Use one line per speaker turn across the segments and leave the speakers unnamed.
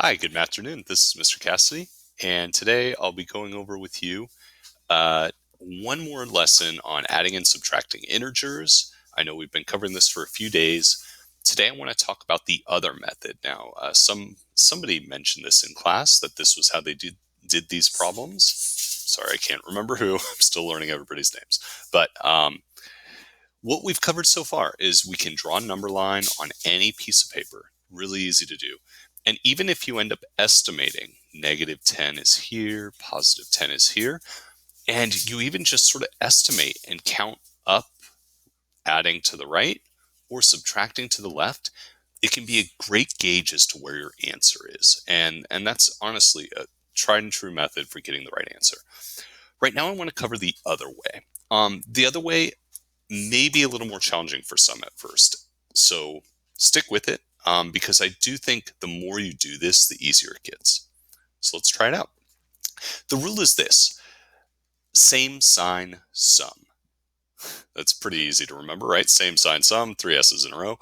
Hi, good afternoon. This is Mr. Cassidy, and today I'll be going over with you uh, one more lesson on adding and subtracting integers. I know we've been covering this for a few days. Today I want to talk about the other method. Now, somebody mentioned this in class that this was how they did these problems. Sorry, I can't remember who. I'm still learning everybody's names. But what we've covered so far is we can draw a number line on any piece of paper. Really easy to do. And even if you end up estimating -10 is here, +10 is here, and you even just sort of estimate and count up, adding to the right or subtracting to the left, it can be a great gauge as to where your answer is. And that's honestly a tried and true method for getting the right answer. Right now, I want to cover the other way. The other way may be a little more challenging for some at first. So stick with it because I do think the more you do this, the easier it gets. So let's try it out. The rule is this: same sign, sum. That's pretty easy to remember, right? Same sign, sum, three S's in a row.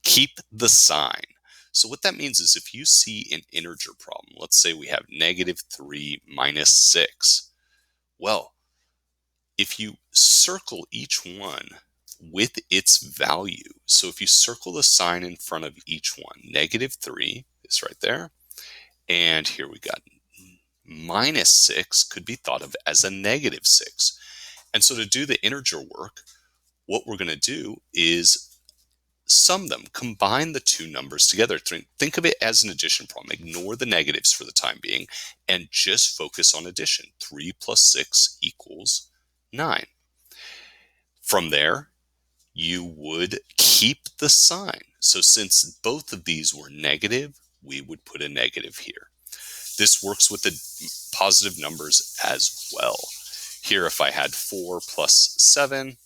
Keep the sign. So what that means is if you see an integer problem, let's say we have -3 minus 6. Well, if you circle each one with its value, so if you circle the sign in front of each one, -3 is right there, and here we got -6 could be thought of as a -6. And so to do the integer work, what we're going to do is sum them, combine the two numbers together. Think of it as an addition problem. Ignore the negatives for the time being and just focus on addition. 3 plus 6 equals 9. From there, you would keep the sign. So since both of these were negative, we would put a negative here. This works with the positive numbers as well. Here, if I had 4 plus 7,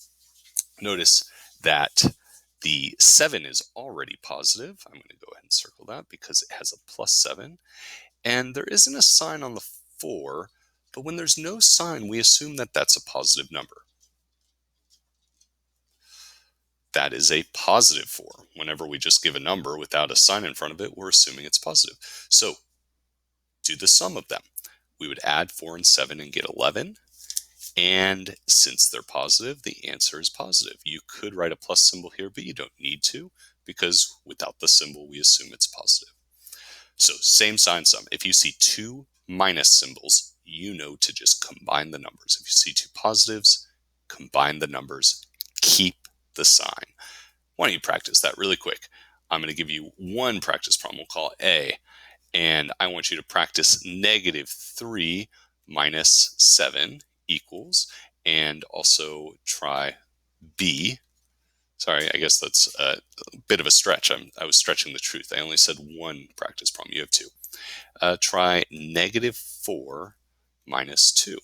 notice that the 7 is already positive. I'm going to go ahead and circle that because it has a plus 7. And there isn't a sign on the 4, but when there's no sign, we assume that that's a positive number. That is a positive 4. Whenever we just give a number without a sign in front of it, we're assuming it's positive. So do the sum of them. We would add 4 and 7 and get 11. And since they're positive, the answer is positive. You could write a plus symbol here, but you don't need to because without the symbol, we assume it's positive. So same sign, sum. If you see two minus symbols, you know to just combine the numbers. If you see two positives, combine the numbers, keep the sign. Why don't you practice that really quick? I'm going to give you one practice problem. We'll call it A. And I want you to practice -3 minus 7 equals, and also try B. Sorry, I guess that's a bit of a stretch. I was stretching the truth. I only said one practice problem. You have two. Try -4 minus 2.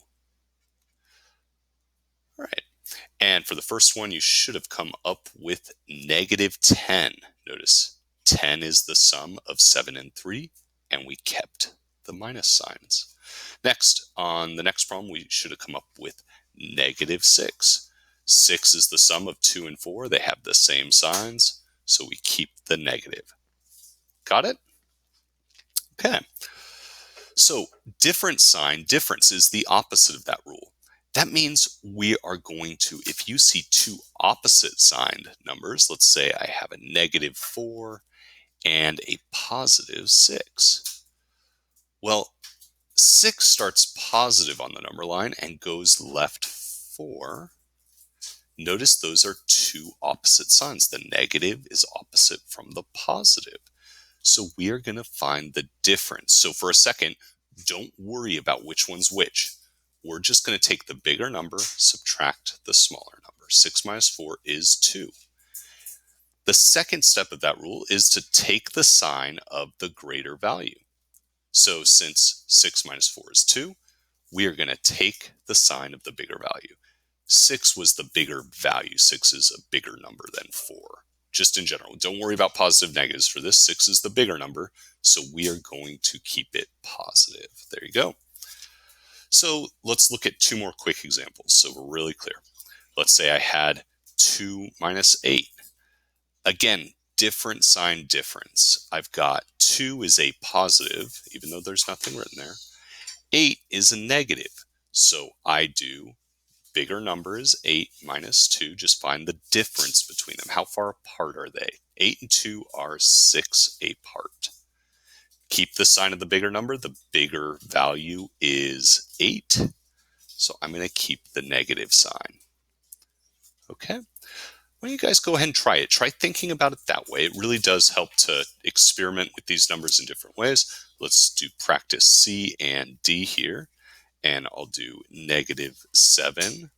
All right. And for the first one, you should have come up with -10. Notice 10 is the sum of 7 and 3, and we kept the minus signs. Next, on the next problem, we should have come up with -6. 6 is the sum of 2 and 4. They have the same signs, so we keep the negative. Got it? Okay. So different sign, difference is the opposite of that rule. That means we are going to, if you see two opposite signed numbers, let's say I have a -4 and a +6. Well, 6 starts positive on the number line and goes left 4. Notice those are two opposite signs. The negative is opposite from the positive. So we are going to find the difference. So for a second, don't worry about which one's which. We're just going to take the bigger number, subtract the smaller number. 6 minus 4 is 2. The second step of that rule is to take the sign of the greater value. So since 6 minus 4 is 2, we are going to take the sign of the bigger value. 6 was the bigger value. 6 is a bigger number than 4. Just in general, don't worry about positive negatives for this. 6 is the bigger number, so we are going to keep it positive. There you go. So let's look at two more quick examples so we're really clear. Let's say I had 2 minus 8. Again, different sign difference. I've got 2 is a positive, even though there's nothing written there. 8 is a negative. So I do bigger number is 8 minus 2. Just find the difference between them. How far apart are they? 8 and 2 are 6 apart. Keep the sign of the bigger number. The bigger value is 8. So I'm going to keep the negative sign. Okay? Why don't you guys go ahead and try it? Try thinking about it that way. It really does help to experiment with these numbers in different ways. Let's do practice C and D here. And I'll do -7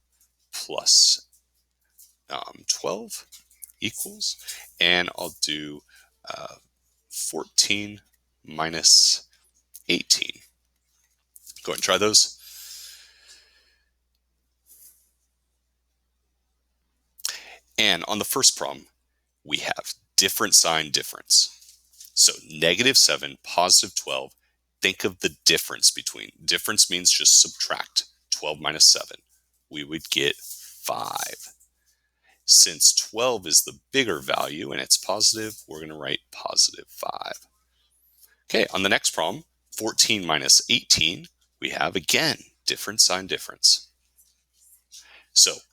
plus 12 equals. And I'll do 14 minus 18. Go ahead and try those. And on the first problem, we have different sign difference. So -7, +12. Think of the difference between. Difference means just subtract 12 minus 7. We would get 5. Since 12 is the bigger value and it's positive, we're going to write +5. Okay, on the next problem, 14 minus 18, we have again different sign difference. So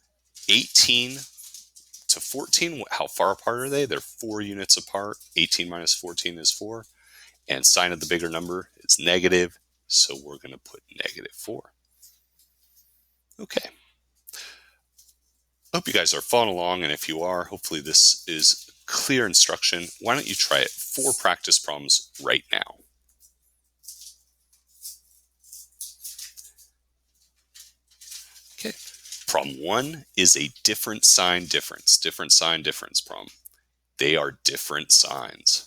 18 to 14, how far apart are they? They're 4 units apart. 18 minus 14 is 4. And sign of the bigger number is negative, so we're going to put -4. Okay. I hope you guys are following along, and if you are, hopefully this is clear instruction. Why don't you try it? 4 practice problems right now. Okay. Problem 1 is a different sign difference. Different sign difference problem. They are different signs.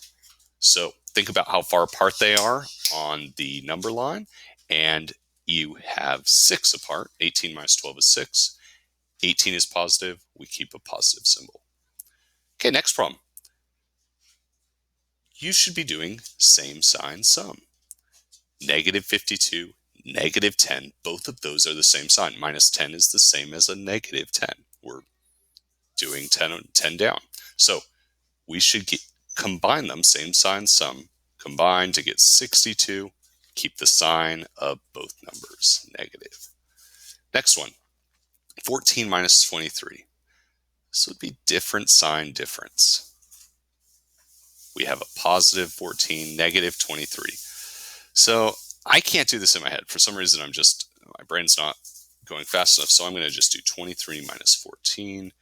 So think about how far apart they are on the number line, and you have 6 apart. 18 minus 12 is 6. 18 is positive. We keep a positive symbol. Okay, next problem. You should be doing same sign sum. -52, -10. Both of those are the same sign. -10 is the same as a -10. We're doing 10 down. So we should combine them, same sign sum. Combine to get 62. Keep the sign of both numbers negative. Next one. 14 minus 23. This would be different sign difference. We have a +14, -23. So I can't do this in my head. For some reason, my brain's not going fast enough. So I'm going to just do 23 minus 14.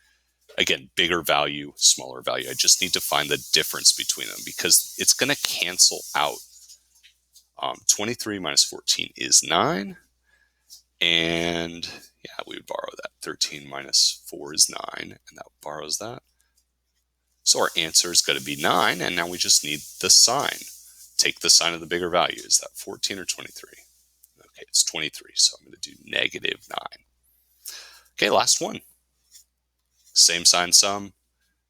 Again, bigger value, smaller value. I just need to find the difference between them because it's going to cancel out. 23 minus 14 is 9. And yeah, we would borrow that. 13 minus 4 is 9, and that borrows that. So our answer is going to be 9, and now we just need the sign. Take the sign of the bigger value. Is that 14 or 23? Okay, it's 23, so I'm going to do -9. Okay, last one. Same sign sum.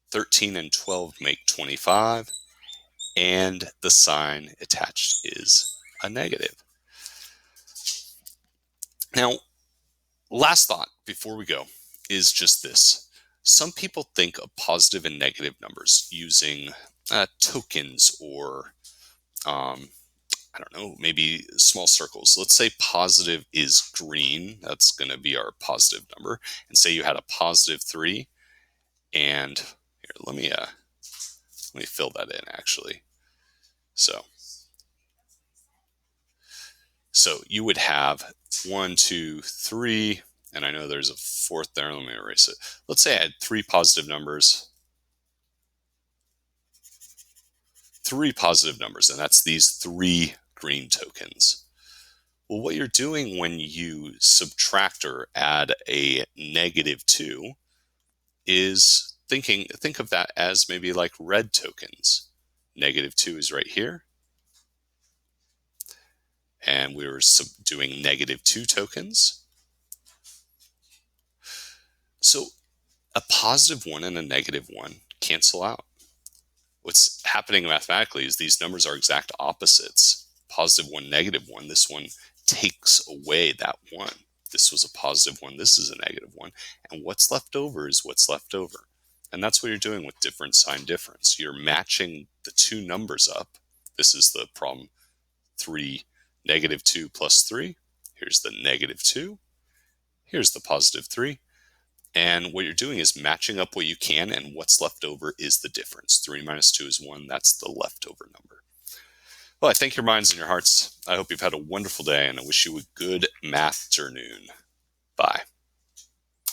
13 and 12 make 25, and the sign attached is a negative. Now, last thought before we go is just this. Some people think of positive and negative numbers using tokens or, I don't know, maybe small circles. Let's say positive is green. That's going to be our positive number. And say you had a +3. And here, let me fill that in actually. So you would have 1, 2, 3, and I know there's a 4th there. Let me erase it. Let's say I had 3 positive numbers. 3 positive numbers, and that's these 3 green tokens. Well, what you're doing when you subtract or add a -2 is think of that as maybe like red tokens. -2 is right here. And we were doing -2 tokens. So a +1 and a -1 cancel out. What's happening mathematically is these numbers are exact opposites. +1, -1. This one takes away that 1. This was a +1. This is a -1. And what's left over is what's left over. And that's what you're doing with difference sign difference. You're matching the two numbers up. This is the problem 3, negative 2 plus 3. Here's the negative 2. Here's the positive 3. And what you're doing is matching up what you can, and what's left over is the difference. 3 minus 2 is 1. That's the leftover number. Well, I thank your minds and your hearts. I hope you've had a wonderful day, and I wish you a good math afternoon. Bye.